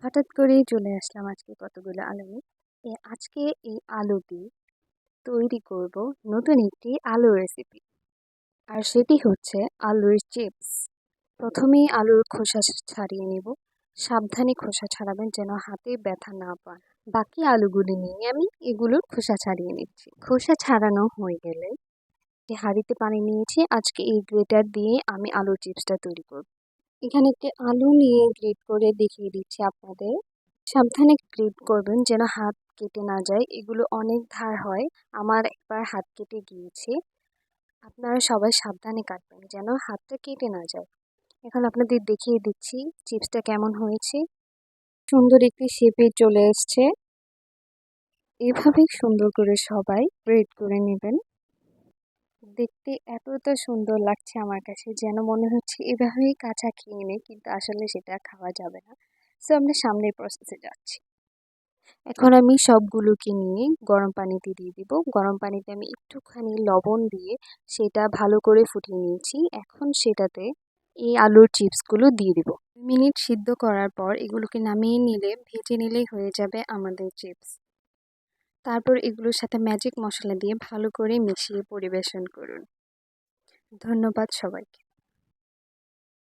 হঠাৎ করেই চলে আসলাম আজকে কতগুলো আলু নিয়ে। আজকে এই আলু দিয়ে তৈরি করব নতুন একটি আলু রেসিপি। আর সেটি হচ্ছে আলুর চিপস। প্রথমেই আলুর খোসা ছাড়িয়ে নেব। সাবধানে খোসা ছাড়াবেন যেন হাতে ব্যথা না পান। বাকি আলুগুলি নিয়ে আমি এগুলোর খোসা ছাড়িয়ে নিচ্ছি। খোসা ছাড়ানো হয়ে গেলে একটি হাঁড়িতে পানি নিয়েছি। আজকে এই গ্রেটার দিয়ে আমি আলুর চিপসটা তৈরি করব। এখানে একটি আলু নিয়ে গ্রেট করে দেখিয়ে দিচ্ছি আপনাদের। সাবধানে গ্রেট করবেন যেন হাত কেটে না যায়, এগুলো অনেক ধার হয়। আমার একবার হাত কেটে গিয়েছে। আপনারা সবাই সাবধানে কাটবেন যেন হাতটা কেটে না যায়। এখন আপনাদের দেখিয়ে দিচ্ছি চিপসটা কেমন হয়েছে। সুন্দর একটি শেপে চলে এসছে। এভাবেই সুন্দর করে সবাই গ্রেট করে নেবেন। দেখতে এতটা সুন্দর লাগছে আমার কাছে যেন মনে হচ্ছে এভাবেই কাঁচা খেয়ে নেই, কিন্তু আসলে সেটা খাওয়া যাবে না। সো আমরা সামনের প্রসেসে যাচ্ছি। এখন আমি সবগুলোকে নিয়ে গরম পানিতে দিয়ে দিব। গরম পানিতে আমি একটুখানি লবণ দিয়ে সেটা ভালো করে ফুটিয়ে নিয়েছি। এখন সেটাতে এই আলুর চিপসগুলো দিয়ে দিব। 2 মিনিট সিদ্ধ করার পর এগুলোকে নামিয়ে নিলে ভেজে নিলেই হয়ে যাবে আমাদের চিপস। তারপর এগুলোর সাথে ম্যাজিক মশলা দিয়ে ভালো করে মিশিয়ে পরিবেশন করুন। ধন্যবাদ সবাইকে।